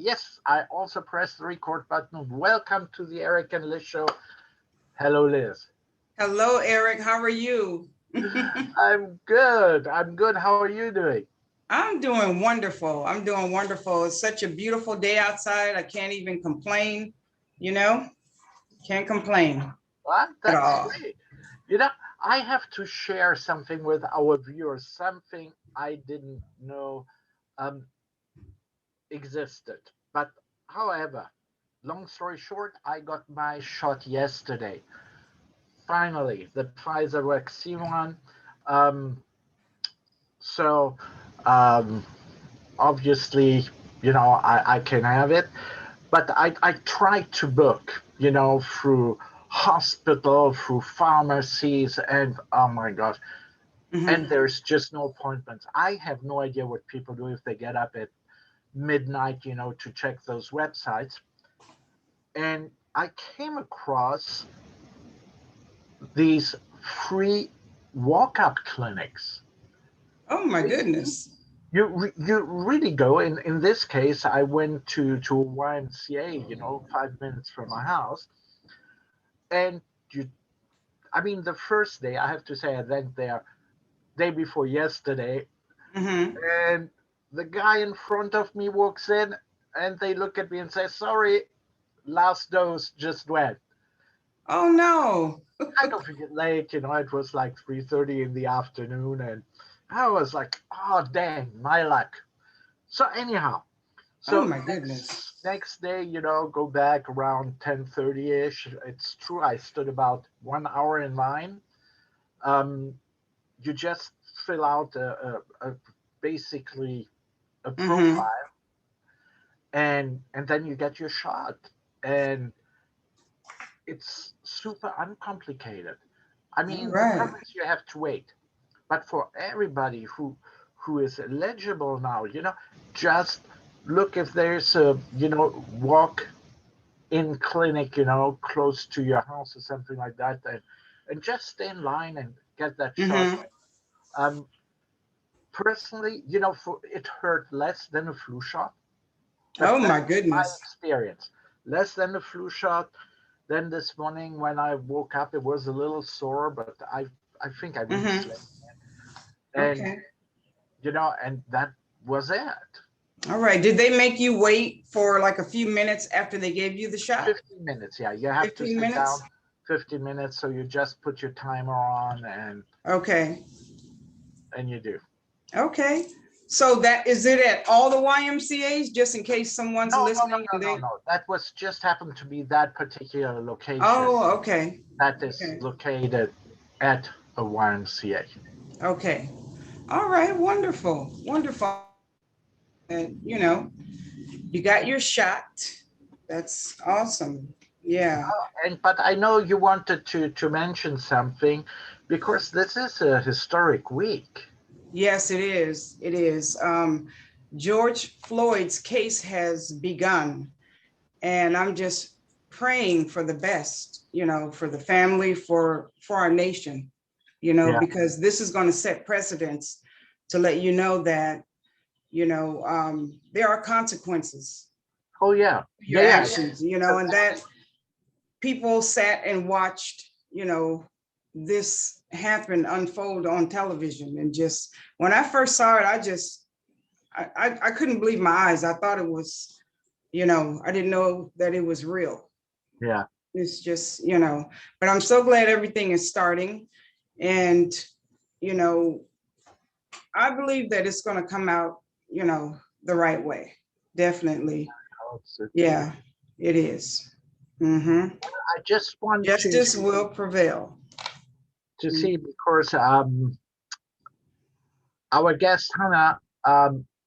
Yes, I also pressed the record button. Welcome to the Eric and Lizz Show. Hello, Liz. Hello, Eric. How are you? I'm good. I'm good. How are you doing? I'm doing wonderful. I'm doing wonderful. It's such a beautiful day outside. I can't even complain, you know, can't complain Well, at that's all. great. You know, I have to share something with our viewers, something I didn't know um, existed. But however, long story short, I got my shot yesterday. Finally, the Pfizer vaccine one. Um, so, um, obviously, I can have it, but I tried to book, through hospital, through pharmacies, and oh my gosh, and Mhm. there's just no appointments. I have no idea what people do if they get up at midnight, to check those websites. And I came across these free walk-up clinics. Oh my goodness. You really go. In this case, I went to a YMCA, 5 minutes from my house, and you. I mean, the first day, I have to say, I went there day before yesterday, Mhm. and the guy in front of me walks in, and they look at me and say, "Sorry, last dose just went." Oh no. Kind of a bit late, it was like 3:30 in the afternoon, and I was like, "Oh, dang, my luck." So anyhow, Oh so my goodness. next day, go back around 10:30 ish. It's true, I stood about 1 hour in line. Um, you just fill out basically a Mhm. profile, and then you get your shot, and it's super uncomplicated. I All mean, the right. problem is you have to wait, but for everybody who is eligible now, just look if there's a walk in clinic, close to your house or something like that, and just stay in line and get that shot. Mhm. Um, Personally, for it hurt less than a flu shot, but Oh my that's my goodness. experience. Less than the flu shot. Then this morning when I woke up, it was a little sore, but I think I went to Mhm. sleep, and Okay. and that was it. All right. Did they make you wait for like a few minutes after they gave you the shot? 15 minutes, yeah. You have to 15 sit down minutes? 15 minutes, so you just put your timer on, Okay. and you do. Okay. So that is it at all the YMCA's, just in case someone's No, no, no, listening and no, no, they, no. That was just happened to be that particular location oh, okay. that is Okay. located at a YMCA. Okay. All right. Wonderful. Wonderful. And you got your shot. That's awesome. Yeah. And but I know you wanted to mention something because this is a historic week. Yes, it is. It is. George Floyd's case has begun, and I'm just praying for the best, for the family, for our nation, Yeah. because this is going to set precedents to let you know that, there are consequences Oh yeah. for Yeah, your yeah. actions, So and that people sat and watched, this happen unfold on television. And just when I first saw it, I couldn't believe my eyes. I thought it was, I didn't know that it was real. yeah. It's just, but I'm so glad everything is starting. And, you know, I believe that it's going to come out, the right way. Definitely. I hope so too. Yeah, it is. Mm-hmm. I just want Justice will prevail. to see because our guest Hannah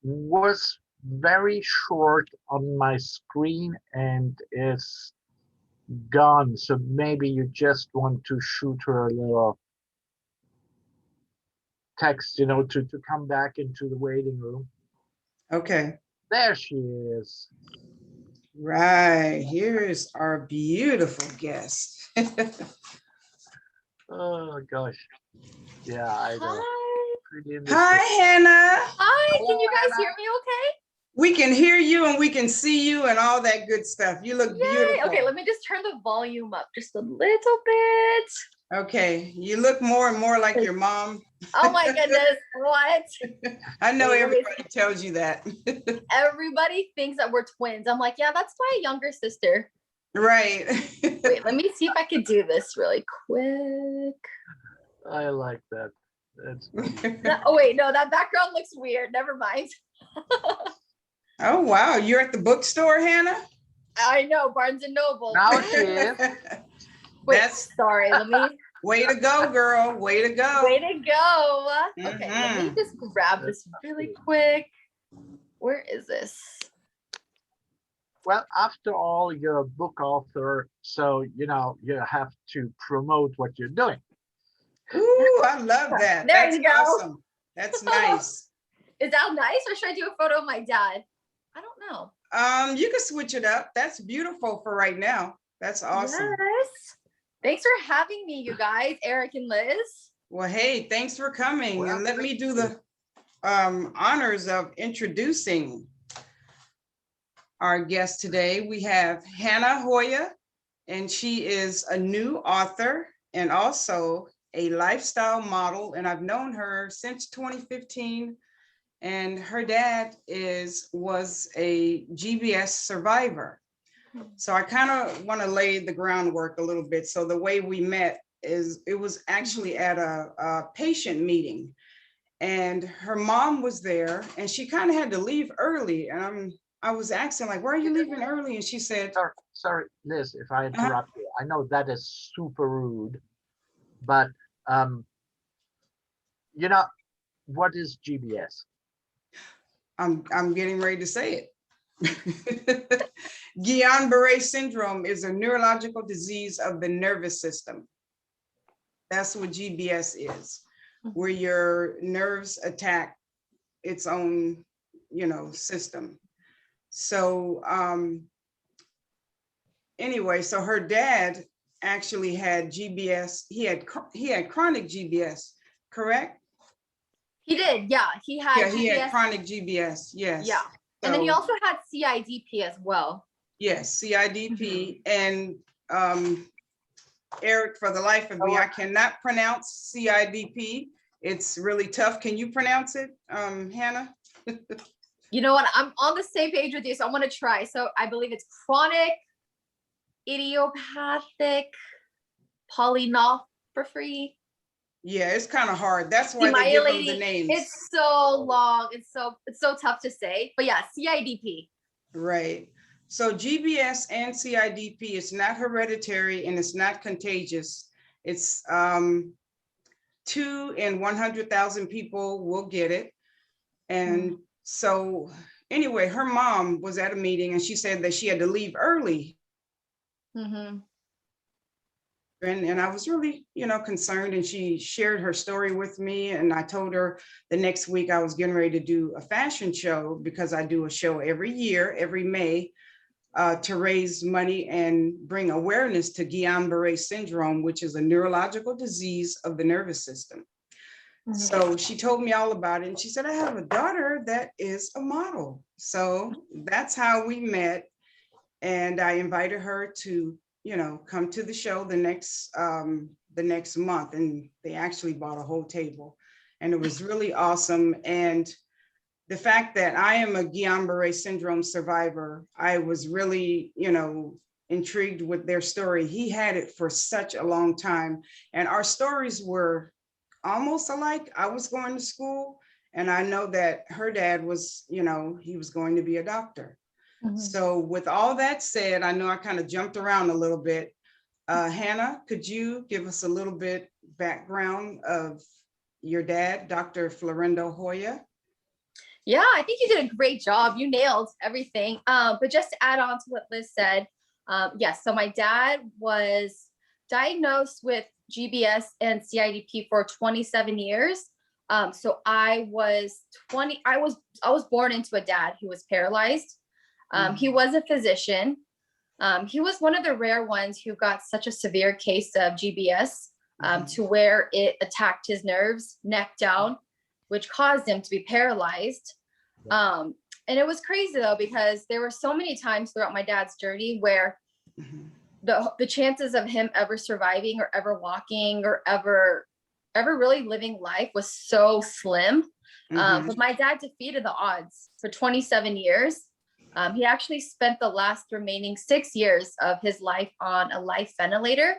was very short on my screen and is gone. So maybe you just want to shoot her a little text, to come back into the waiting room. Okay. There she is. Right. Here is our beautiful guest. Oh gosh. Yeah, I know. Hi. Pretty in the Hi, city. Hannah. Hi, Hello, can you guys hear Hannah. me okay? We can hear you and we can see you and all that good stuff. You look Yay. beautiful. Okay, let me just turn the volume up just a little bit. Okay, you look more and more like your mom. Oh my goodness, what? I know Wait, everybody tells you that. Everybody thinks that we're twins. I'm like, yeah, that's my younger sister. Right. Wait, let me see if I can do this really quick. I like that. That's Oh wait, no, that background looks weird. Never mind. Oh, wow. You're at the bookstore, Hannah? I know, Barnes and Noble. now she is. Wait, That's sorry, let me. way to go, girl. Way to go. Way to go. Okay, let me just grab this really quick. Where is this? Well, after all, you're a book author, so you know you have to promote what you're doing. Ooh, I love that. There That's you go. awesome. That's nice. Is that nice, or should I do a photo of my dad? I don't know. You can switch it up. That's beautiful for right now. That's awesome. Yes. Thanks for having me, you guys, Eric and Liz. Well, hey, thanks for coming. Well, and let me do the honors of introducing our guest today. We have Hannah Joya, and she is a new author and also a lifestyle model. And I've known her since 2015. And her dad was a GBS survivor. So I kind of want to lay the groundwork a little bit. So the way we met is it was actually at a patient meeting, and her mom was there, and she kind of had to leave early. And I was asking, like, why are you leaving early? And she said, sorry, Liz, if I interrupt you. I know that is super rude, but you know, what is GBS? I'm getting ready to say it. Guillain-Barre syndrome is a neurological disease of the nervous system. That's what GBS is, where your nerves attack its own, system. So anyway, so her dad actually had GBS. He had chronic GBS, correct? He did, yeah. He had had chronic GBS, yes. Yeah. And then he also had CIDP as well. Yes, CIDP. And Eric, for the life of me, I cannot pronounce CIDP. It's really tough. Can you pronounce it, Hannah? You know what? I'm on the same page with you, so I'm going to try. So I believe it's chronic idiopathic polyneuropathy. Yeah, it's kind of hard. That's why they give them the names. It's so long. It's so tough to say. But yeah, CIDP. Right. So GBS and CIDP is not hereditary and it's not contagious. It's 2 in 100,000 people will get it. And so anyway, her mom was at a meeting and she said that she had to leave early. And I was really, concerned, and she shared her story with me. And I told her the next week I was getting ready to do a fashion show, because I do a show every year, every May, to raise money and bring awareness to Guillain-Barre syndrome, which is a neurological disease of the nervous system. So she told me all about it. And she said, I have a daughter that is a model. So that's how we met. And I invited her to come to the show the next month, and they actually bought a whole table, and it was really awesome. And the fact that I am a Guillain-Barre syndrome survivor, I was really, intrigued with their story. He had it for such a long time, and our stories were almost alike. I was going to school, and I know that her dad was, he was going to be a doctor. So with all that said, I know I kind of jumped around a little bit. Hannah, could you give us a little bit background of your dad, Dr. Florendo Joya? Yeah, I think you did a great job. You nailed everything. But just to add on to what Liz said, yes, so my dad was diagnosed with GBS and CIDP for 27 years. So I was born into a dad who was paralyzed. He was a physician. He was one of the rare ones who got such a severe case of GBS to where it attacked his nerves, neck down, which caused him to be paralyzed. And And it was crazy though, because there were so many times throughout my dad's journey where the chances of him ever surviving or ever walking or ever really living life was so slim. But my dad defeated the odds for 27 years. He actually spent the last remaining 6 years of his life on a life ventilator,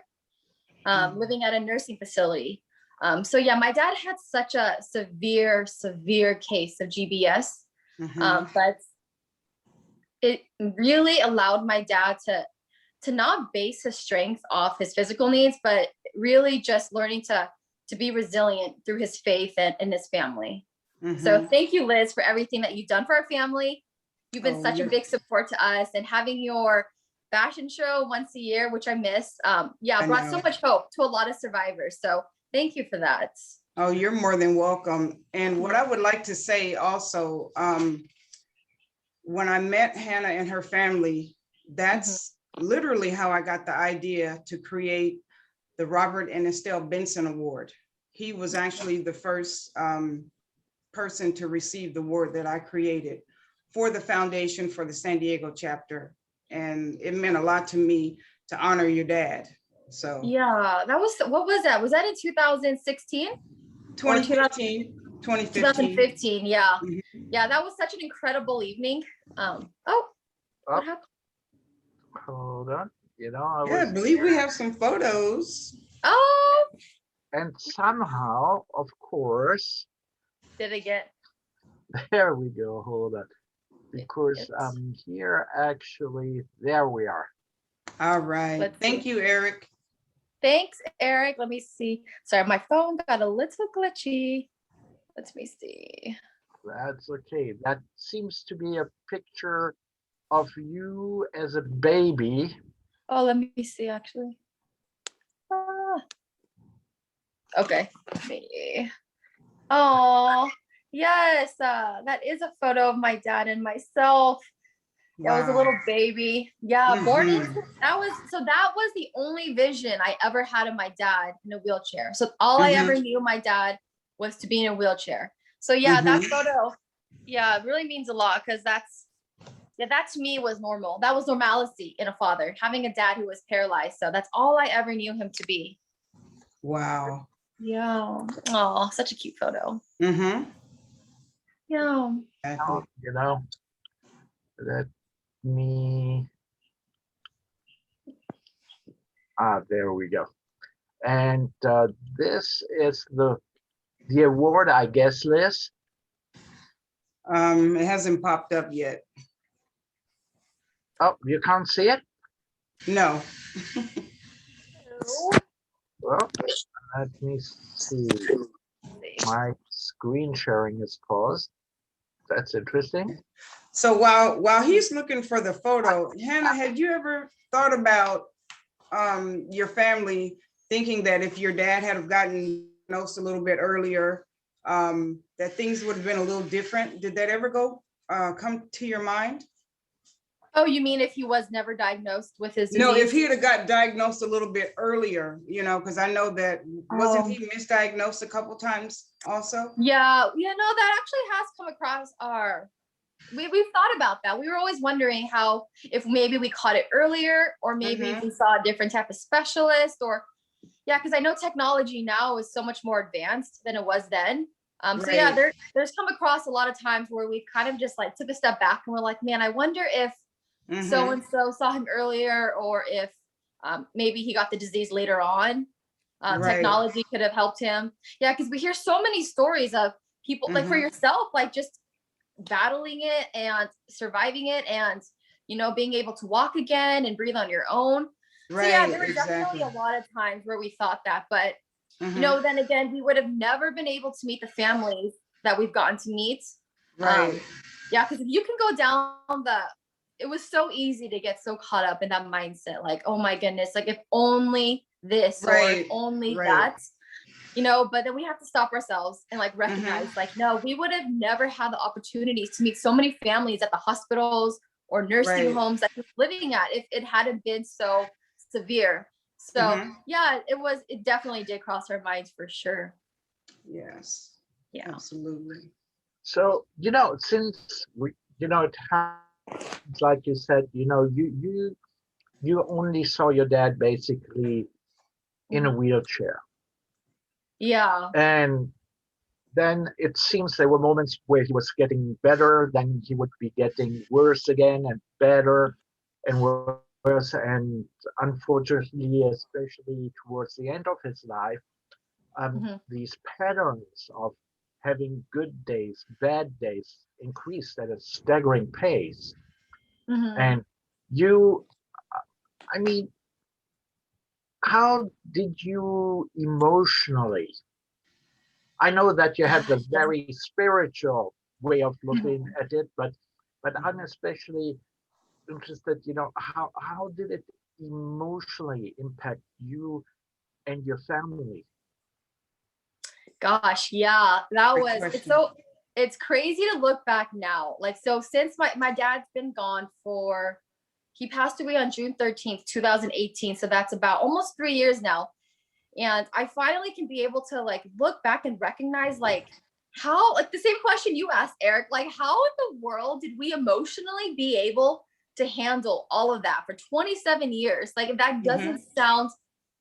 living at a nursing facility. So yeah, my dad had such a severe case of GBS. But it really allowed my dad to not base his strength off his physical needs, but really just learning to be resilient through his faith and his family. So thank you, Liz, for everything that you've done for our family. You've been such a big support to us, and having your fashion show once a year, which I miss, brought so much hope to a lot of survivors. So thank you for that. Oh, you're more than welcome. And what I would like to say also, when I met Hannah and her family, that's literally how I got the idea to create the Robert and Estelle Benson Award. He was actually the first person to receive the award that I created for the foundation for the San Diego chapter. And it meant a lot to me to honor your dad. So yeah, what was that? Was that in 2016? 2015. 2015, yeah. Yeah, that was such an incredible evening. What happened? Hold on. I believe we have some photos. Oh, and somehow, of course, did it get? there we go. Hold on. Because here actually, there we are. All right. Thank you, Eric. Thanks, Eric. Let me see. Sorry, my phone got a little glitchy. Let me see. That's okay. That seems to be a picture of you as a baby. Oh, let me see, actually. Okay. Oh, yes. That is a photo of my dad and myself. Wow. I was a little baby. Yeah, born into that was the only vision I ever had of my dad in a wheelchair. So all I ever knew my dad was to be in a wheelchair. So yeah, that photo, it really means a lot, because that to me was normal. That was normalcy in a father, having a dad who was paralyzed. So that's all I ever knew him to be. Wow. Yeah. Oh, such a cute photo. Yeah. Let me. There we go. And this is the award, I guess, Liz. It hasn't popped up yet. Oh, you can't see it? No. Well, let me see. My screen sharing is paused. That's interesting. So while he's looking for the photo, Hannah, had you ever thought about your family thinking that if your dad had gotten diagnosed a little bit earlier, that things would have been a little different? Did that ever come to your mind? Oh, you mean if he was never diagnosed with his disease? No, if he had got diagnosed a little bit earlier, because I know that, wasn't he misdiagnosed a couple times also? Yeah, that actually has come across we've thought about that. We were always wondering how, if maybe we caught it earlier, or maybe if we saw a different type of specialist, or because I know technology now is so much more advanced than it was then. So yeah, there's come across a lot of times where we kind of just like took a step back and we're like, man, I wonder if so-and-so saw him earlier, or if maybe he got the disease later on. Technology could have helped him. Yeah, because we hear so many stories of people, like for yourself, like just battling it and surviving it, and being able to walk again and breathe on your own. So yeah, there were definitely a lot of times where we thought that, but then again, we would have never been able to meet the families that we've gotten to meet. Because if you can go down it was so easy to get so caught up in that mindset, like, oh my goodness, like if only this or if only that. But then we have to stop ourselves and like recognize, like, no, we would have never had the opportunities to meet so many families at the hospitals or nursing homes that he was living at if it hadn't been so severe. So yeah, it definitely did cross our minds for sure. Yes. Yeah, absolutely. So, since we, it happens like you said, you only saw your dad basically in a wheelchair. Yeah. And then it seems there were moments where he was getting better, then he would be getting worse again and better and worse. And unfortunately, especially towards the end of his life, Hmm. these patterns of having good days, bad days increased at a staggering pace. Hmm. And you, I mean, how did you emotionally? I know that you had the Yeah. very spiritual way of looking Mhm. at it, but I'm especially interested, how did it emotionally impact you and your family? Gosh, yeah, that Great was, question. it's crazy to look back now. Like, so since my dad's been gone for, he passed away on June 13th, 2018. So that's about almost 3 years now. And I finally can be able to like look back and recognize like how, like the same question you asked, Eric, like how in the world did we emotionally be able to handle all of that for 27 years? Like that doesn't sound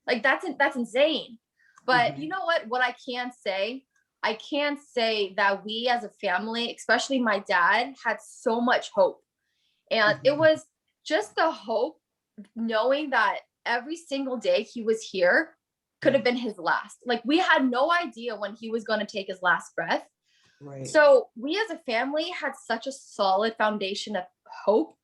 like that's insane. But you know what I can say that we as a family, especially my dad, had so much hope. And it was just the hope knowing that every single day he was here could have been his last. Like we had no idea when he was going to take his last breath. Right. So we as a family had such a solid foundation of hope.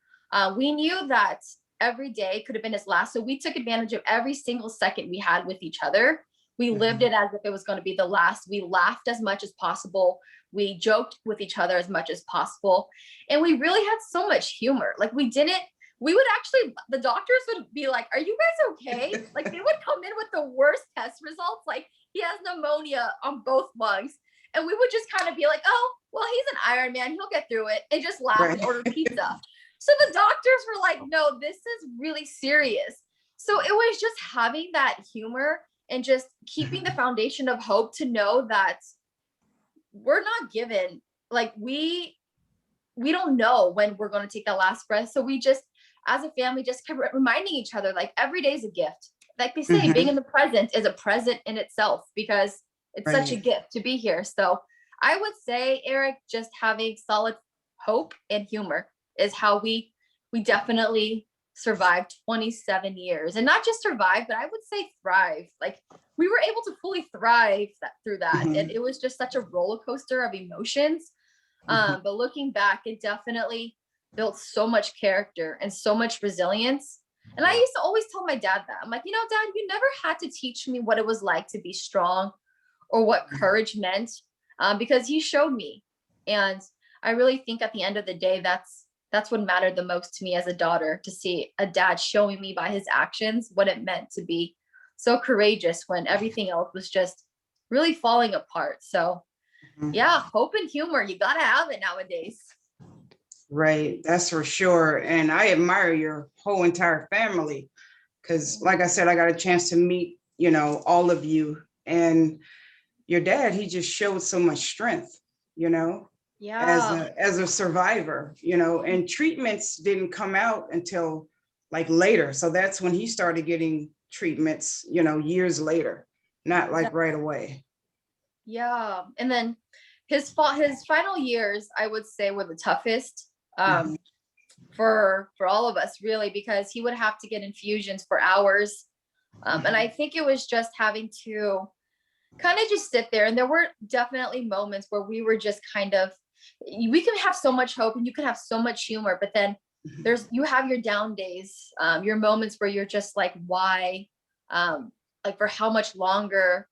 We knew that every day could have been his last. So we took advantage of every single second we had with each other. We lived it as if it was going to be the last. We laughed as much as possible. We joked with each other as much as possible. And we really had so much humor. Like we would actually, the doctors would be like, are you guys okay? Like they would come in with the worst test results. Like he has pneumonia on both lungs. And we would just kind of be like, oh, well, he's an Iron Man. He'll get through it. And just laugh and order pizza. So the doctors were like, no, this is really serious. So it was just having that humor and just keeping the foundation of hope to know that we're not given, like we don't know when we're going to take that last breath. So we just, as a family, just kept reminding each other, like every day is a gift. Like they say, being in the present is a present in itself because it's such a gift to be here. So I would say, Eric, just having solid hope and humor is how we definitely survived 27 years, and not just survive, but I would say thrive. Like we were able to fully thrive through that. And it was just such a roller coaster of emotions. But looking back, it definitely built so much character and so much resilience. And I used to always tell my dad that. I'm like, Dad, you never had to teach me what it was like to be strong or what courage meant, because he showed me. And I really think at the end of the day, that's what mattered the most to me as a daughter, to see a dad showing me by his actions what it meant to be so courageous when everything else was just really falling apart. So yeah, hope and humor, you gotta have it nowadays. Right, that's for sure. And I admire your whole entire family because, like I said, I got a chance to meet, all of you. And your dad, he just showed so much strength, Yeah. as a survivor, and treatments didn't come out until like later. So that's when he started getting treatments, years later, not like right away. Yeah. And then his final years, I would say, were the toughest for all of us, really, because he would have to get infusions for hours. And I think it was just having to kind of just sit there. And there were definitely moments where we were just kind of, we can have so much hope and you can have so much humor, but then you have your down days, your moments where you're just like, why, like for how much longer?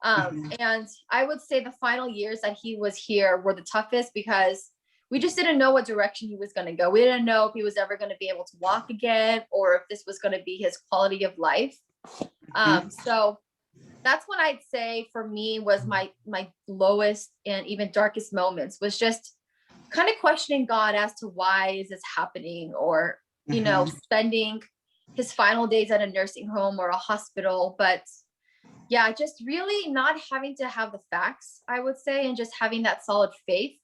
And I would say the final years that he was here were the toughest because we just didn't know what direction he was going to go. We didn't know if he was ever going to be able to walk again or if this was going to be his quality of life. So that's when I'd say for me was my lowest and even darkest moments, was just kind of questioning God as to why is this happening, or, spending his final days at a nursing home or a hospital. But yeah, just really not having to have the facts, I would say, and just having that solid faith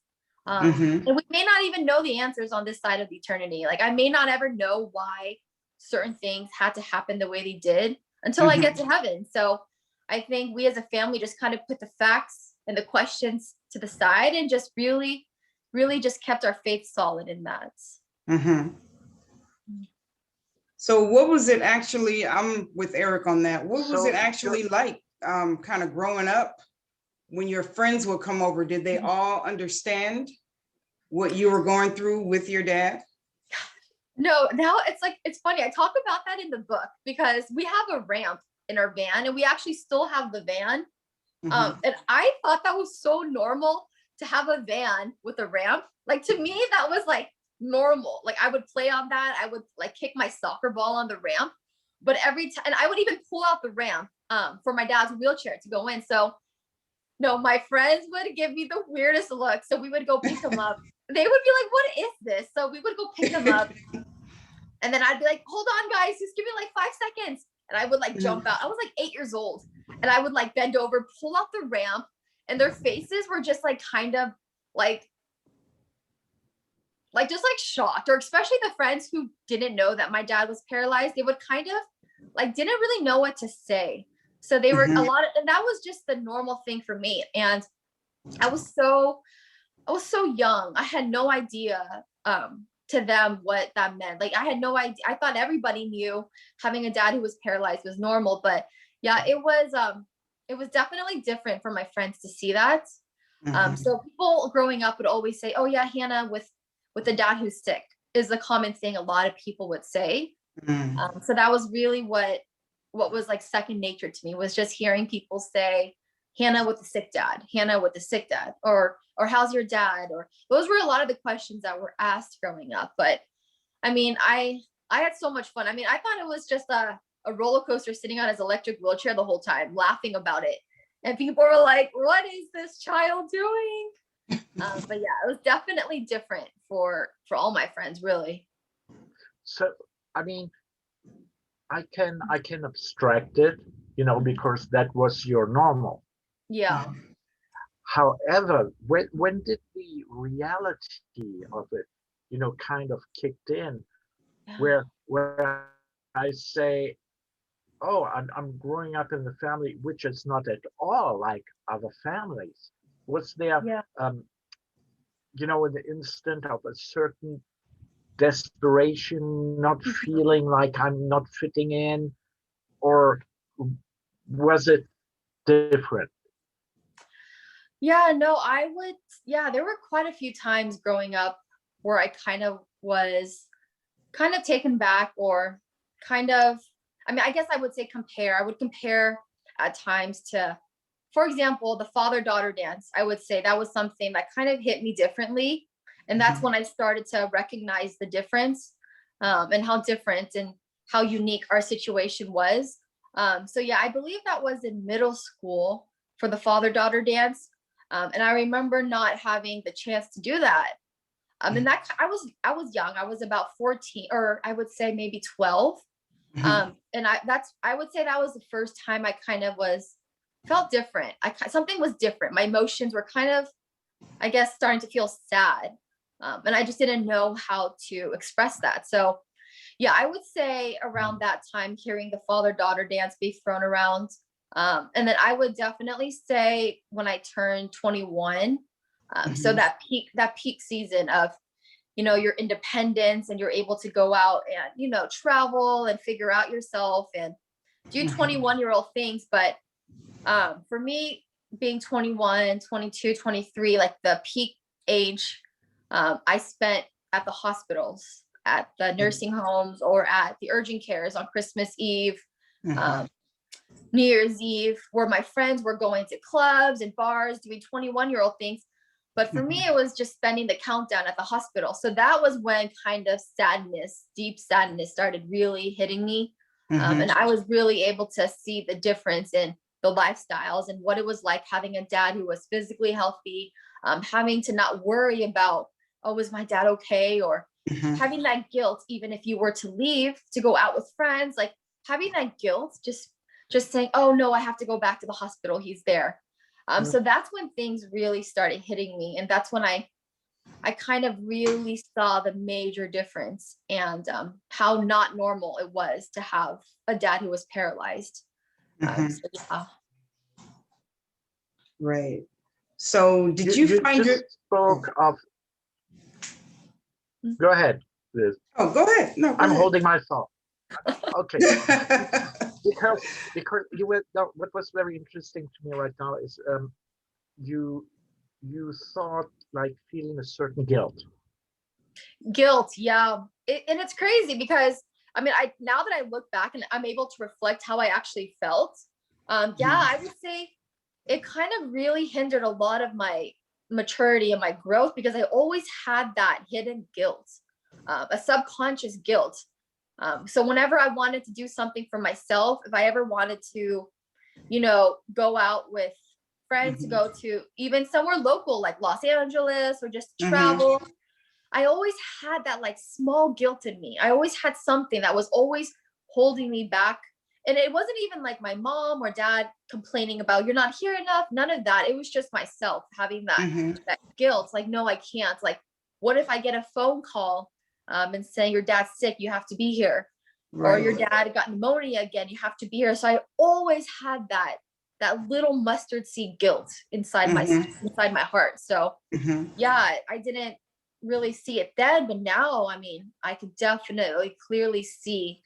Mhm. And we may not even know the answers on this side of eternity. Like I may not ever know why certain things had to happen the way they did until I get to heaven. So I think we as a family just kind of put the facts and the questions to the side and just really, really just kept our faith solid in that. Mhm. So what was it actually, I'm with Eric on that. What was it So actually like, kind of growing up when your friends would come over? Did they all understand what you were going through with your dad? No, now it's like, it's funny. I talk about that in the book because we have a ramp in our van and we actually still have the van. And I thought that was so normal to have a van with a ramp. Like to me, that was like normal. Like I would play on that. I would like kick my soccer ball on the ramp, but every time, and I would even pull out the ramp for my dad's wheelchair to go in. So no, my friends would give me the weirdest look. So we would go pick them up. They would be like, what is this? So we would go pick them up. And then I'd be like, hold on, guys, just give me like 5 seconds. And I would like jump out. I was like 8 years old. And I would like bend over, pull out the ramp, and their faces were just like kind of like just like shocked, or especially the friends who didn't know that my dad was paralyzed, they would kind of like didn't really know what to say. So they were a lot of, and that was just the normal thing for me. And I was so young. I had no idea to them what that meant. Like I had no idea. I thought everybody knew having a dad who was paralyzed was normal, but yeah, it was definitely different for my friends to see that. So people growing up would always say, oh yeah, Hannah with a dad who's sick is a common thing a lot of people would say. So that was really what was like second nature to me, was just hearing people say, Hannah with a sick dad, Hannah with a sick dad, or how's your dad? Or those were a lot of the questions that were asked growing up. But I mean, I had so much fun. I mean, I thought it was just a roller coaster sitting on his electric wheelchair the whole time, laughing about it. And people were like, what is this child doing? But yeah, it was definitely different for all my friends, really. so I mean, I can abstract it, because that was your normal. Yeah. However, when did the reality of it, kind of kicked in, where I say, oh, I'm growing up in the family which is not at all like other families. Was there, Yeah. an instant of a certain desperation, not feeling like I'm not fitting in, or was it different? Yeah, no, there were quite a few times growing up where I kind of was kind of taken back, or kind of, I mean, I guess I would say I would compare at times to, for example, the father-daughter dance. I would say that was something that kind of hit me differently. And that's when I started to recognize the difference, and how different and how unique our situation was. So yeah, I believe that was in middle school for the father-daughter dance. And I remember not having the chance to do that. And that I was young. I was about 14, or I would say maybe 12. And I would say that was the first time I kind of felt different. Something was different. My emotions were kind of, I guess, starting to feel sad. And I just didn't know how to express that. So yeah, I would say around that time, hearing the father-daughter dance be thrown around. And then I would definitely say when I turned 21, so that peak season of, your independence, and you're able to go out and, travel and figure out yourself and do 21-year-old things. But for me, being 21, 22, 23, like the peak age, I spent at the hospitals, at the nursing homes, or at the urgent cares on Christmas Eve, New Year's Eve, where my friends were going to clubs and bars doing 21-year-old things. But for me, it was just spending the countdown at the hospital. So that was when kind of sadness, deep sadness, started really hitting me. And I was really able to see the difference in the lifestyles and what it was like having a dad who was physically healthy, having to not worry about, oh, is my dad okay? Or having that guilt, even if you were to leave to go out with friends, like having that guilt, just saying, oh no, I have to go back to the hospital, he's there. So that's when things really started hitting me. And that's when I I kind of really saw the major difference, and how not normal it was to have a dad who was paralyzed. So, yeah. Right. So did you find just spoke of, go ahead, Liz. Oh, go ahead. No, go I'm ahead. holding my thought. Okay. because you were, what was very interesting to me right now is you thought like feeling a certain guilt. Yeah. And it's crazy because I mean, now that I look back and I'm able to reflect how I actually felt, I would say it kind of really hindered a lot of my maturity and my growth, because I always had that hidden guilt, a subconscious guilt. So whenever I wanted to do something for myself, if I ever wanted to, go out with friends to go to even somewhere local, like Los Angeles, or just travel, I always had that like small guilt in me. I always had something that was always holding me back. And it wasn't even like my mom or dad complaining about, you're not here enough. None of that. It was just myself having that guilt. Like, no, I can't. Like, what if I get a phone call and saying your dad's sick, you have to be here. Right. Or your dad got pneumonia again, you have to be here. So I always had that little mustard seed guilt inside my heart. So I didn't really see it then, but now, I mean, I could definitely clearly see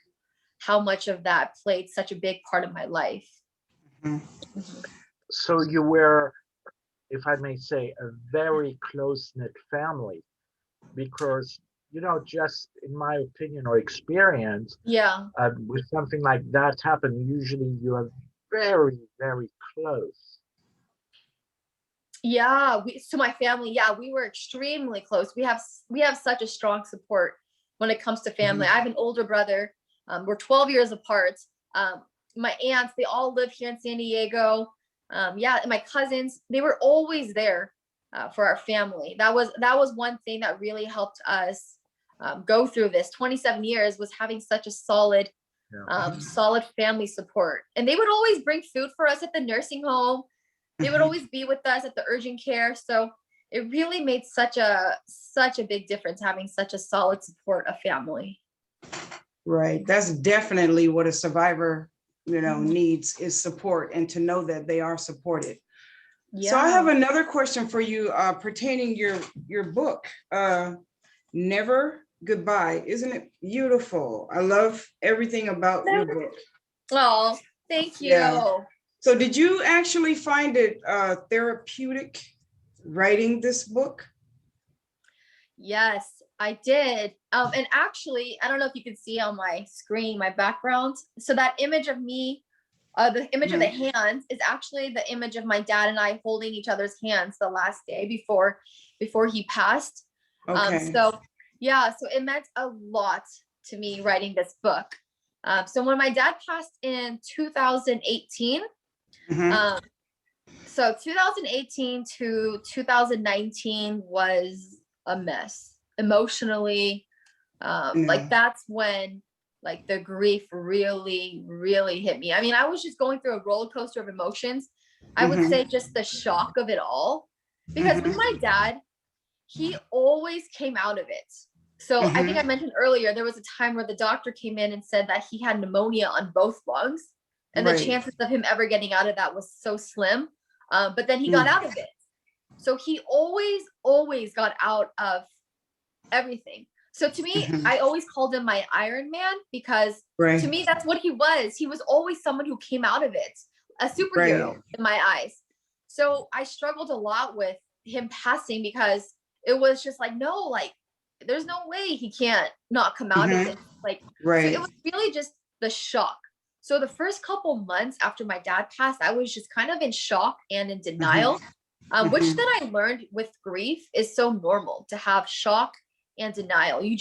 how much of that played such a big part of my life. So you were, if I may say, a very close-knit family, because, just in my opinion or experience, with something like that happen, usually you are very, very close. So my family, we were extremely close. We have such a strong support when it comes to family. I have an older brother. We're 12 years apart. My aunts, they all live here in San Diego. And my cousins, they were always there for our family. That was one thing that really helped us go through this 27 years, was having such a solid family support. And they would always bring food for us at the nursing home. They would always be with us at the urgent care. So it really made such a big difference having such a solid support of family. Right. That's definitely what a survivor, needs, is support, and to know that they are supported. So I have another question for you pertaining your book, Never Goodbye. Isn't it beautiful? I love everything about your book. Oh, thank you. Yeah. So did you actually find it therapeutic writing this book? Yes, I did. And actually, I don't know if you can see on my screen, my background. So that image of me, the image of the hands, is actually the image of my dad and I holding each other's hands the last day before he passed. Okay. So it meant a lot to me writing this book. So when my dad passed in 2018, so 2018 to 2019 was a mess emotionally. Like that's when like the grief really, really hit me. I mean, I was just going through a roller coaster of emotions. I would say just the shock of it all, because with my dad, he always came out of it. So I think I mentioned earlier, there was a time where the doctor came in and said that he had pneumonia on both lungs, and the chances of him ever getting out of that was so slim. But then he got out of it. So he always got out of everything. So to me, I always called him my Iron Man, because to me, that's what he was. He was always someone who came out of it, a superhero in my eyes. So I struggled a lot with him passing, because it was just like, no, like, there's no way he can't not come out of it. Like, so it was really just the shock. So the first couple months after my dad passed, I was just kind of in shock and in denial, which then I learned with grief is so normal to have shock and denial. You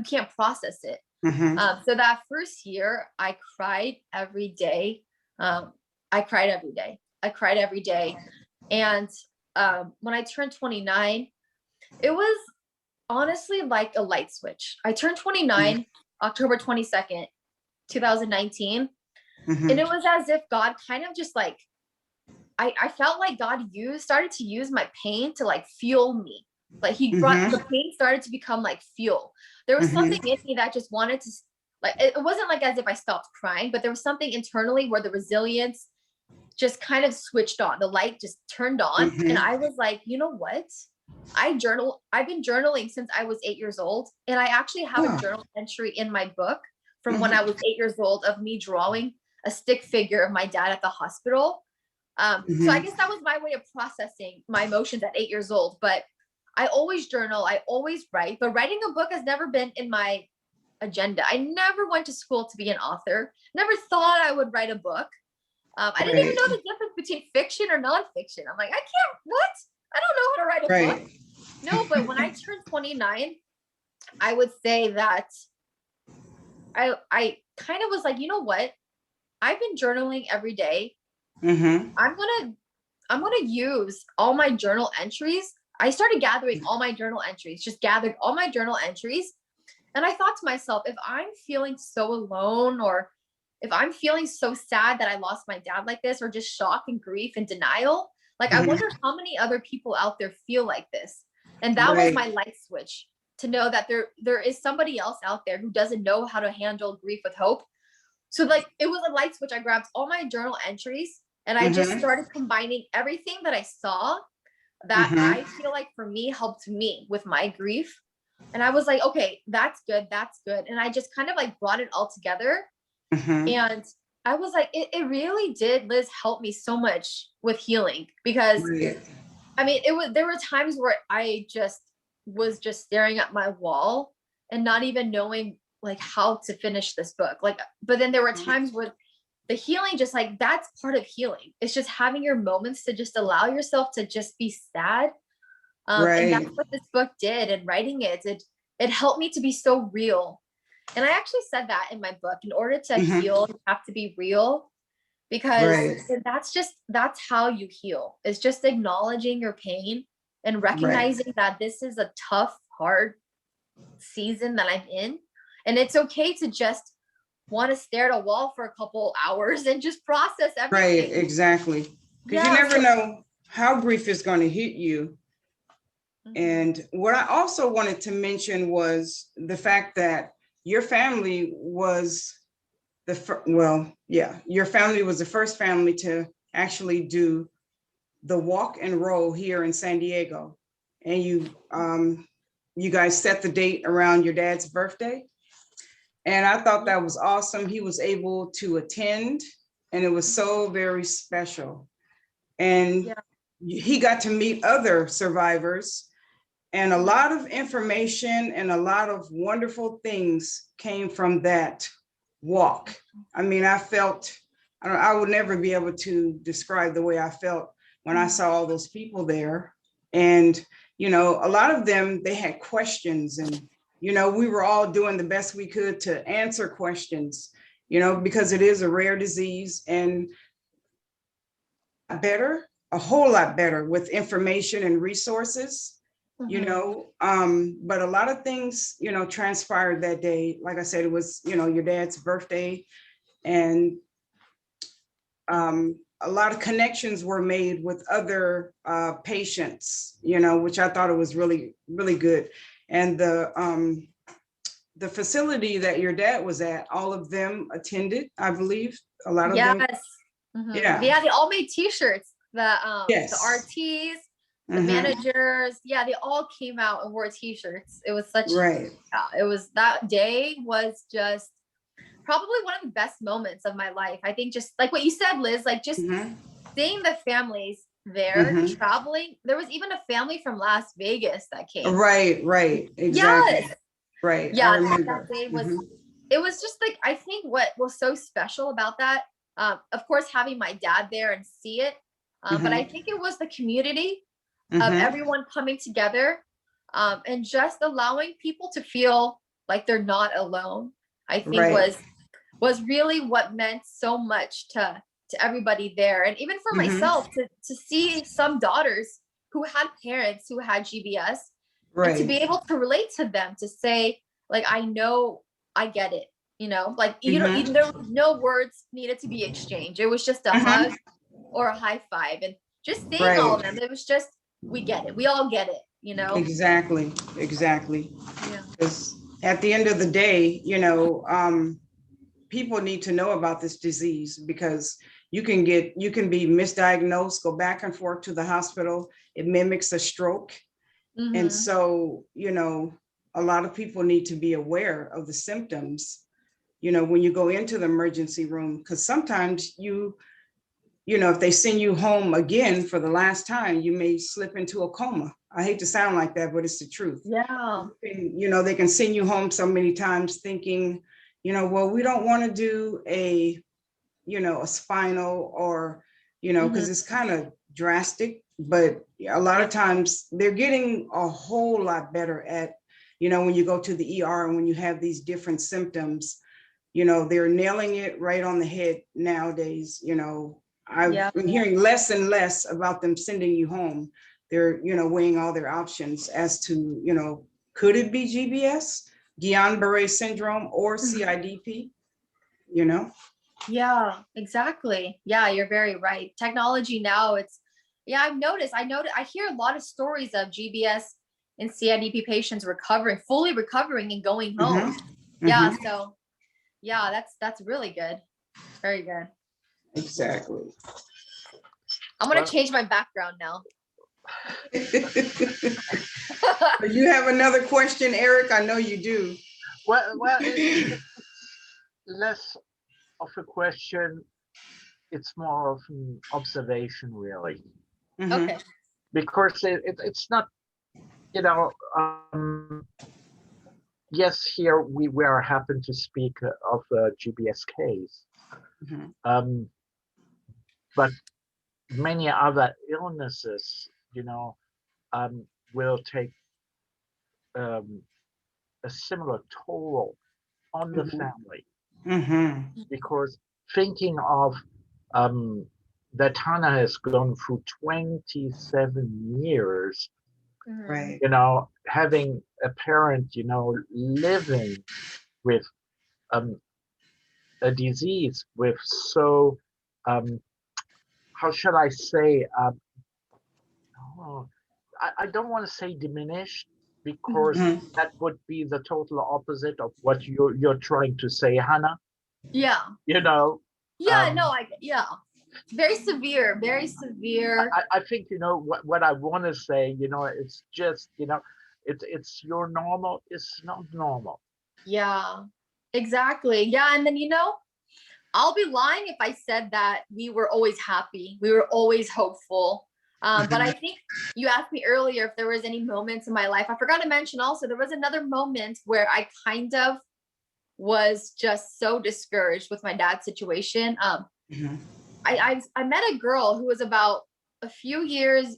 can't process it. So that first year I cried every day. I cried every day. And when I turned 29, it was honestly like a light switch. I turned 29 October 22nd, 2019. And it was as if God kind of just like, I felt like God started to use my pain to like fuel me. Like he brought, the pain started to become like fuel. There was something in me that just wanted to, like, it wasn't like as if I stopped crying, but there was something internally where the resilience just kind of switched on. The light just turned on. And I was like, you know what? I've been journaling since I was 8 years old. And I actually have a journal entry in my book from when I was 8 years old of me drawing a stick figure of my dad at the hospital. So I guess that was my way of processing my emotions at 8 years old. But I always journal, I always write, but writing a book has never been in my agenda. I never went to school to be an author, never thought I would write a book. I didn't even know the difference between fiction or nonfiction. I'm like, I don't know how to write a book. No, but when I turned 29, I would say that I kind of was like, you know what? I've been journaling every day. I'm gonna use all my journal entries. I started gathering all my journal entries, just gathered all my journal entries. And I thought to myself, if I'm feeling so alone, or if I'm feeling so sad that I lost my dad like this, or just shock and grief and denial, like, I wonder how many other people out there feel like this. And that was my light switch, to know that there is somebody else out there who doesn't know how to handle grief with hope. So like, it was a light switch. I grabbed all my journal entries and I just started combining everything that I saw that I feel like for me helped me with my grief. And I was like, okay, that's good. That's good. And I just kind of like brought it all together. And I was like, it really did, Liz, help me so much with healing, because I mean, there were times where I just was just staring at my wall and not even knowing like how to finish this book. Like, but then there were times where the healing, just like, that's part of healing. It's just having your moments to just allow yourself to just be sad. And that's what this book did. And writing it helped me to be so real. And I actually said that in my book, in order to heal, you have to be real, because that's how you heal. It's just acknowledging your pain and recognizing that this is a tough, hard season that I'm in. And it's okay to just want to stare at a wall for a couple hours and just process everything. Exactly. Because you never know how grief is going to hit you. And what I also wanted to mention was the fact that your family was your family was the first family to actually do the walk and roll here in San Diego. And you guys set the date around your dad's birthday. And I thought that was awesome. He was able to attend, and it was so very special. And he got to meet other survivors, and a lot of information and a lot of wonderful things came from that walk. I mean, I would never be able to describe the way I felt when I saw all those people there. And, you know, a lot of them, they had questions, and, you know, we were all doing the best we could to answer questions, you know, because it is a rare disease, and a whole lot better with information and resources. You know, but a lot of things, you know, transpired that day. Like I said, it was, you know, your dad's birthday, and a lot of connections were made with other patients, you know, which I thought it was really, really good. And the facility that your dad was at, all of them attended, I believe, a lot of them. Yeah, they all made t-shirts, the RTs, the managers, they all came out and wore t-shirts. It was such it was, that day was just probably one of the best moments of my life. I think, just like what you said, Liz, like just seeing the families there traveling. There was even a family from Las Vegas that came. Exactly. That day was it was just like, I think what was so special about that, of course, having my dad there and see it, but I think it was the community of everyone coming together, and just allowing people to feel like they're not alone. I think was really what meant so much to everybody there. And even for myself, to see some daughters who had parents who had GBS, and to be able to relate to them, to say, like, I know, I get it, you know, like, you know, there was no words needed to be exchanged. It was just a hug or a high five, and just seeing all of them, it was just, we get it. We all get it. you know? Exactly. Yeah. Because at the end of the day, people need to know about this disease, because you can be misdiagnosed, go back and forth to the hospital. It mimics a stroke. And so, a lot of people need to be aware of the symptoms, when you go into the emergency room, because sometimes if they send you home again for the last time, you may slip into a coma. I hate to sound like that, but it's the truth. Yeah. They can send you home so many times thinking, well, we don't want to do a spinal, or, because it's kind of drastic, but a lot of times they're getting a whole lot better at, when you go to the ER and when you have these different symptoms, they're nailing it right on the head nowadays. I've been hearing less and less about them sending you home. They're, weighing all their options as to, could it be GBS, Guillain-Barre syndrome, or CIDP, Yeah, exactly. Yeah, you're very right. Technology now, I've noticed, I hear a lot of stories of GBS and CIDP patients fully recovering and going home. Yeah. So yeah, that's really good. Very good. Exactly. I'm going to change my background now. You have another question, Eric? I know you do. Well, it's less of a question. It's more of an observation, really. Okay. Because it's not, yes, here we happen to speak of a GBS case, but many other illnesses, will take a similar toll on the family. Because thinking of that Hannah has gone through 27 years, Right. having a parent, living with a disease with so, how should I say, I don't want to say diminished, because that would be the total opposite of what you're trying to say, Hannah. Yeah. Yeah, no, very severe, very severe. I think, what I want to say, it's just, it's your normal, it's not normal. Yeah, exactly. Yeah. And then, I'll be lying if I said that we were always happy. We were always hopeful. But I think you asked me earlier if there was any moments in my life. I forgot to mention also, there was another moment where I kind of was just so discouraged with my dad's situation. I met a girl who was about a few years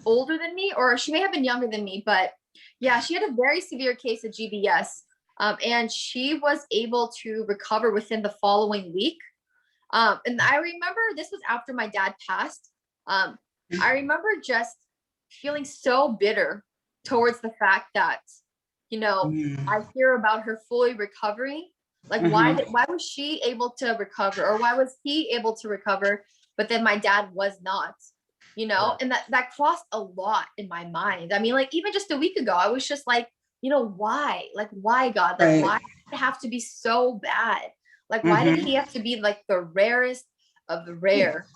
older than me, or she may have been younger than me, but yeah, she had a very severe case of GBS. And she was able to recover within the following week. And I remember this was after my dad passed. I remember just feeling so bitter towards the fact that, I hear about her fully recovering. Like, why was she able to recover, or why was he able to recover, but then my dad was not, and that crossed a lot in my mind. I mean, like, even just a week ago, I was just like, why? Like, why, God? Like, why did it have to be so bad? Like, why did he have to be like the rarest of the rare?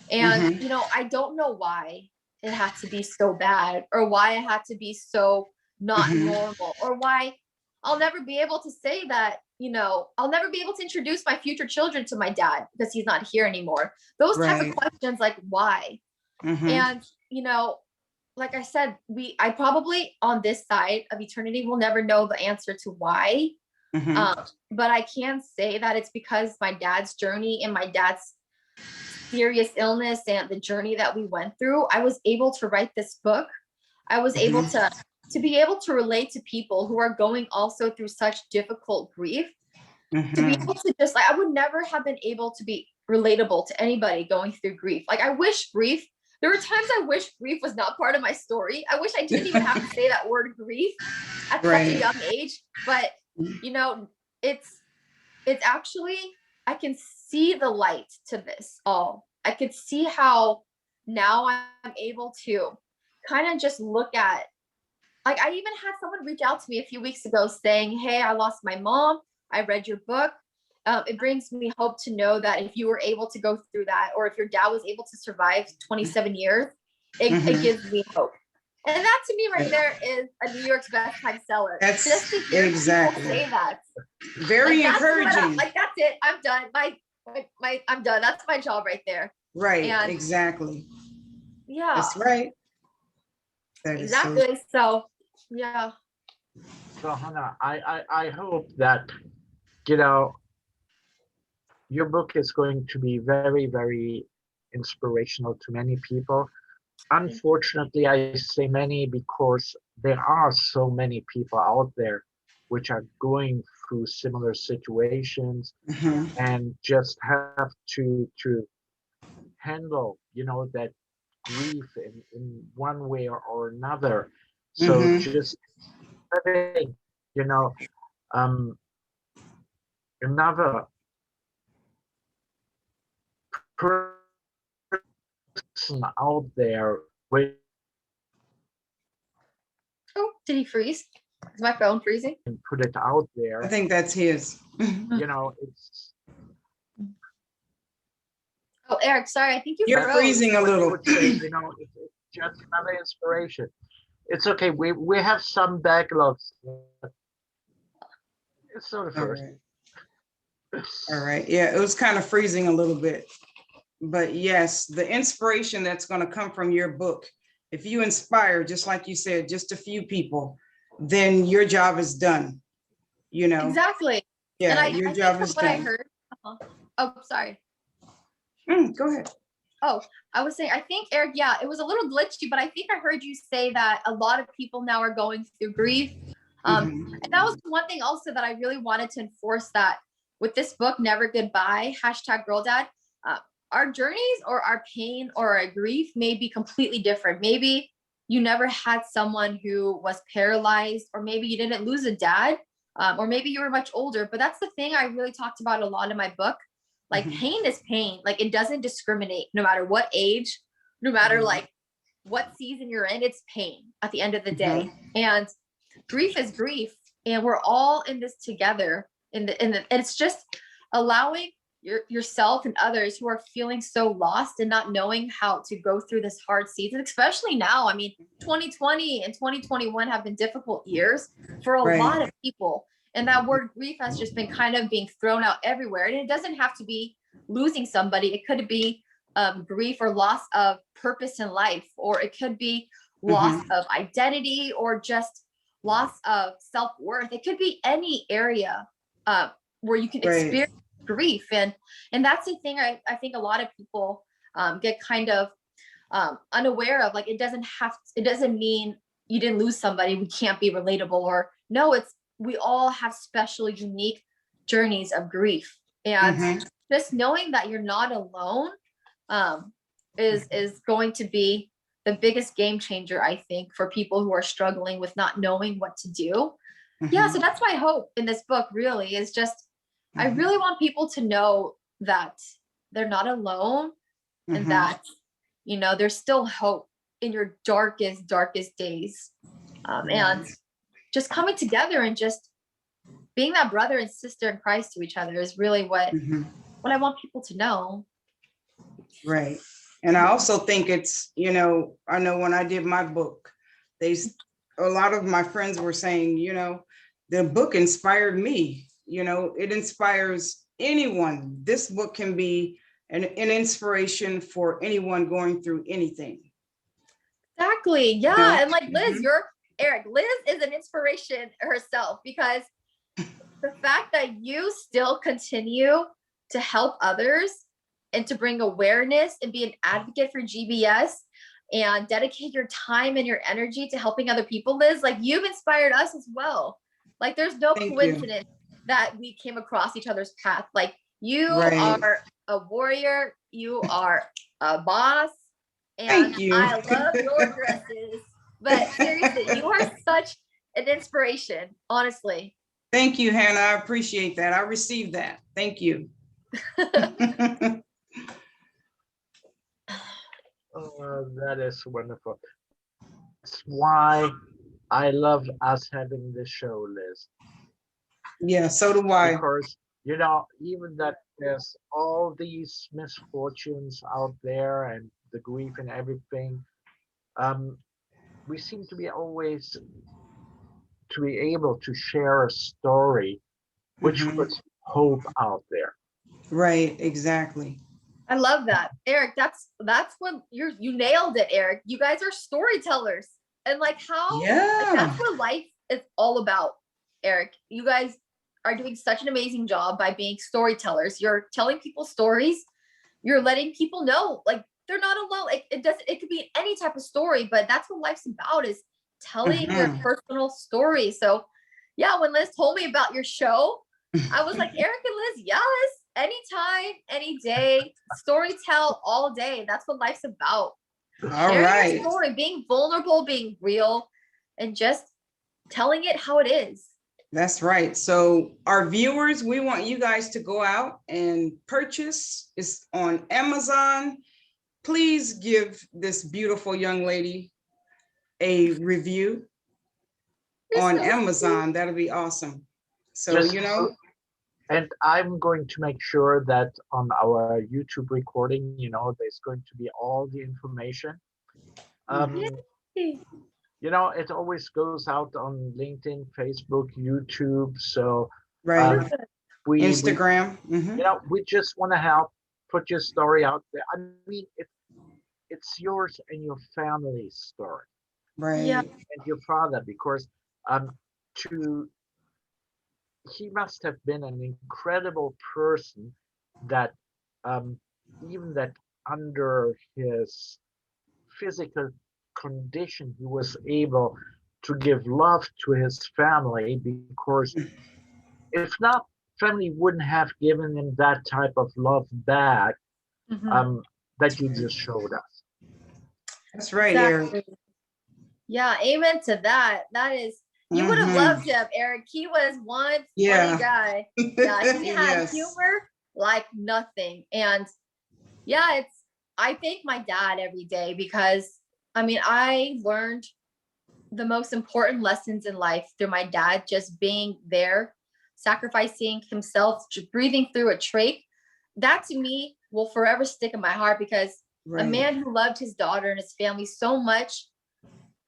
And, I don't know why it had to be so bad, or why it had to be so not normal, or why I'll never be able to say that, I'll never be able to introduce my future children to my dad because he's not here anymore. Those type of questions, like, why? And, like I said, I probably on this side of eternity will never know the answer to why. But I can say that it's because my dad's journey and my dad's serious illness and the journey that we went through, I was able to write this book. I was able to be able to relate to people who are going also through such difficult grief, to be able to just, like, I would never have been able to be relatable to anybody going through grief. Like, there were times I wish grief was not part of my story. I wish I didn't even have to say that word grief at such a young age. But, it's actually, I can see the light to this all. I could see how now I'm able to kind of just look at like I even had someone reach out to me a few weeks ago saying, hey, I lost my mom. I read your book. It brings me hope to know that if you were able to go through that, or if your dad was able to survive 27 years, it gives me hope. And that to me right there is a New York's best time seller. That's just to hear exactly. people say that. Very like, encouraging. Like that's it. I'm done. I'm done. That's my job right there. Right. And exactly. yeah. That's right. That exactly. So yeah. So Hannah, I hope that, you know, your book is going to be very, very inspirational to many people. Unfortunately, I say many because there are so many people out there which are going through similar situations and just have to handle, you know, that grief in one way or another. So just having, you know, um, another person out there with Oh, did he freeze? Is my phone freezing? put it out there. I think that's his. You know, it's. Oh, Eric, sorry. I think You're froze. freezing a little. Would say, you know, it's just another inspiration. It's okay. We have some backlogs. It's so the first. All right. Yeah, it was kind of freezing a little bit. But yes, the inspiration that's going to come from your book, if you inspire, just like you said, just a few people, then your job is done. You know? Exactly. Yeah, and your I job think is what done. I heard. Oh, sorry. Go ahead. Oh, I was saying, I think, Eric, yeah, it was a little glitchy, but I think I heard you say that a lot of people now are going through grief. And that was one thing also that I really wanted to enforce, that with this book, Never Goodbye, #GirlDad, our journeys or our pain or our grief may be completely different. Maybe you never had someone who was paralyzed, or maybe you didn't lose a dad, or maybe you were much older. But that's the thing I really talked about a lot in my book. Like pain is pain. Like it doesn't discriminate, no matter what age, no matter like what season you're in, it's pain at the end of the day. And grief is grief. And we're all in this together. And it's just allowing yourself and others who are feeling so lost and not knowing how to go through this hard season, especially now. I mean, 2020 and 2021 have been difficult years for a lot of people. And that word grief has just been kind of being thrown out everywhere. And it doesn't have to be losing somebody. It could be grief or loss of purpose in life, or it could be loss of identity, or just loss of self-worth. It could be any area where you can experience grief. And that's the thing I think a lot of people get kind of unaware of. Like, it doesn't mean you didn't lose somebody, we can't be relatable, or no, we all have special, unique journeys of grief. And just knowing that you're not alone is going to be the biggest game changer, I think, for people who are struggling with not knowing what to do. Yeah, so that's my hope in this book, really, is just, I really want people to know that they're not alone, and that, you know, there's still hope in your darkest days. And just coming together and just being that brother and sister in Christ to each other is really what I want people to know. Right. And I also think it's, you know, I know when I did my book, a lot of my friends were saying, you know, the book inspired me. You know, it inspires anyone. This book can be an inspiration for anyone going through anything. Exactly. Yeah. And like Liz, Liz is an inspiration herself, because the fact that you still continue to help others and to bring awareness and be an advocate for GBS and dedicate your time and your energy to helping other people, Liz, like, you've inspired us as well. Like, there's no coincidence that we came across each other's path. Like, you are a warrior, you are a boss, and thank you. I love your dresses. But seriously, you are such an inspiration, honestly. Thank you, Hannah. I appreciate that. I received that. Thank you. Oh, that is wonderful. That's why I love us having this show, Liz, Yeah, so do I. because even that there's all these misfortunes out there and the grief and everything, um, we seem to be always to be able to share a story which Mhm. puts hope out there. Right, exactly. I love that, Eric. That's what you nailed it, Eric. You guys are storytellers, and like Yeah. that's what life is all about, Eric. You guys are doing such an amazing job by being storytellers. You're telling people stories. You're letting people know like they're not alone. Like it could be any type of story, but that's what life's about, is telling your Mhm. personal story. So yeah, when Liz told me about your show, I was like, Eric and Liz, yes, anytime, any day, story tell all day. That's what life's about. All Sharing your right. story, being vulnerable, being real, and just telling it how it is. That's right. So our viewers, we want you guys to go out and purchase. It's on Amazon. Please give this beautiful young lady a review You're on so sweet. Amazon. That'll be awesome. So, Just and I'm going to make sure that on our YouTube recording, there's going to be all the information. mhm. Um, it always goes out on LinkedIn, Facebook, YouTube. So Right. um, we Instagram. Mhm. we just want to help put your story out there. I mean, it's yours and your family's story Yeah. Right. and your father, because um, to he must have been an incredible person that um, even that under his physical condition he was able to give love to his family, because if not, family wouldn't have given him that type of love back Mhm. um, that you just showed us. That's right, Eric. Exactly. Yeah, amen to that. That is, you would have Mhm. loved him, Eric. He was one funny Yeah. guy. Yeah, he had Yes. humor like nothing. And yeah, I thank my dad every day because I mean, I learned the most important lessons in life through my dad just being there, sacrificing himself, breathing through a trach. That to me will forever stick in my heart because a Right. man who loved his daughter and his family so much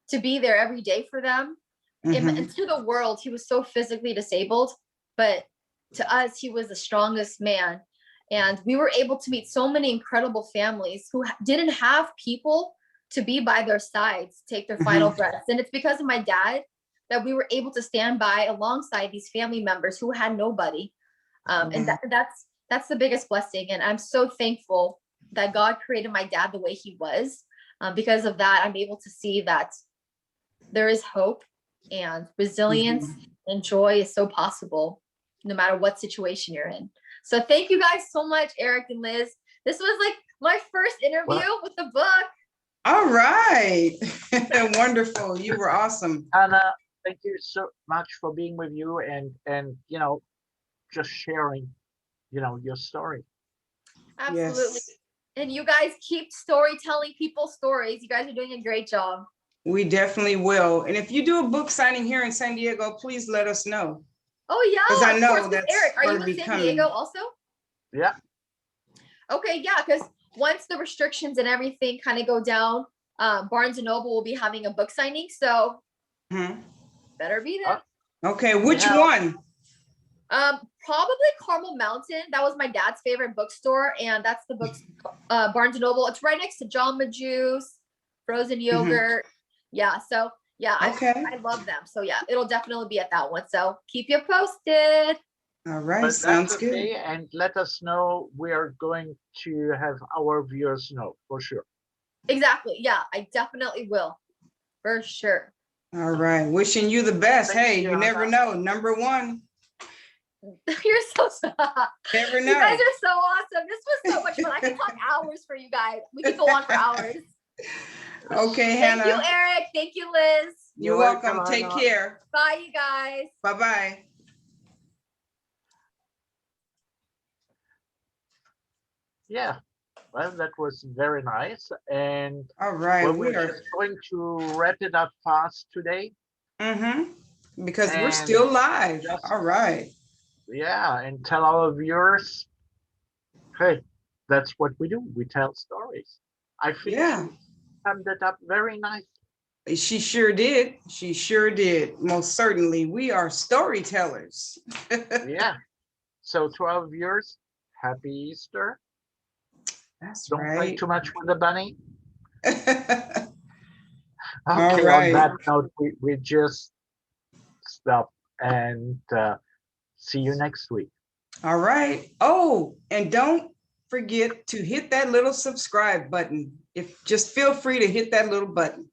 to be there every day for them. And Mhm. to the world, he was so physically disabled, but to us, he was the strongest man. And we were able to meet so many incredible families who didn't have people to be by their sides, take their final Mhm. breaths. And it's because of my dad that we were able to stand by alongside these family members who had nobody. And Wow. that's the biggest blessing. And I'm so thankful that God created my dad the way he was. Because of that, I'm able to see that there is hope and resilience Mhm. and joy is so possible no matter what situation you're in. So thank you guys so much, Eric and Liz. This was like my first interview Well, with the book. All right. Wonderful. You were awesome. Hannah, thank you so much for being with you and just sharing your story. Absolutely. Yes, And you guys keep storytelling people's stories. You guys are doing a great job. we definitely will. And if you do a book signing here in San Diego, please let us know, Oh because yeah, I of course. know Because that's Eric, are going you to in be San Diego coming. also? Yeah. Okay, yeah, because once the restrictions and everything kind of go down, Barnes and Noble will be having a book signing. So Mhm. better be Oh, there. Okay, we which help. one? Probably Carmel Mountain. That was my dad's favorite bookstore, and that's the books Barnes and Noble. It's right next to Jamba Juice, frozen Mhm. yogurt. Yeah, so yeah, Okay. I love them. So yeah, it'll definitely be at that one. So keep you posted. All right, But that's sounds good. okay. And let us know. We are going to have our viewers know for sure. Exactly. Yeah, I definitely will for sure. All right, wishing you the best. Thank Hey, you, you never Hannah. know. Number one, You're so never you guys know. are so awesome. This was so much fun. I could talk hours for you guys. We could go on for hours. Okay, Thank you, Hannah, Eric. Thank you, Liz. you're You're welcome, welcome. Take Hannah. care. Bye, you guys. Bye-bye. Yeah. Well, that was very nice. And All right, well, we we're are. just going to wrap it up fast today. Because we're And still live. just, All right. yeah, and tell our viewers, hey, that's what we do. We tell stories. I think Yeah, she summed it up very nice. she sure did. She sure did. Most certainly. We are storytellers. Yeah. So to our viewers, happy Easter. That's Don't play right. too much with the bunny. All Okay, on right. that note, we just stop and see you next week. All right. Oh, and don't forget to hit that little subscribe button. If just feel free to hit that little button.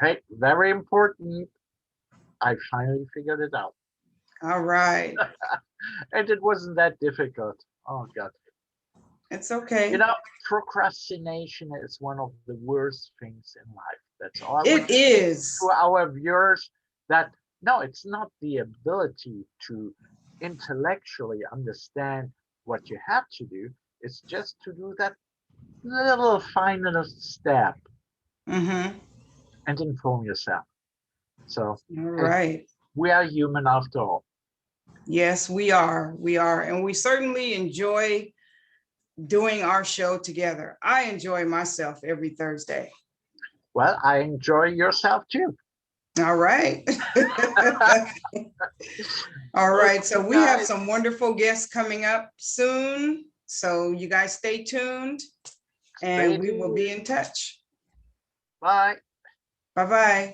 Hey, very important. I finally figured it out. All right. And it wasn't that difficult. Oh, God. It's You okay. know, procrastination is one of the worst things in life. That's all I want It to say is. to our viewers, that no, it's not the ability to intellectually understand what you have to do. It's just to do that little final step Mm-hmm. and inform yourself. So, All hey, right. we are human after all. Yes, we are. We are. And we certainly enjoy doing our show together. I enjoy myself every Thursday. Well, I enjoy yourself too. All right. All right. So Okay, we have guys. some wonderful guests coming up soon. So you guys stay tuned Stay and we will be tuned. in touch. Bye. Bye-bye.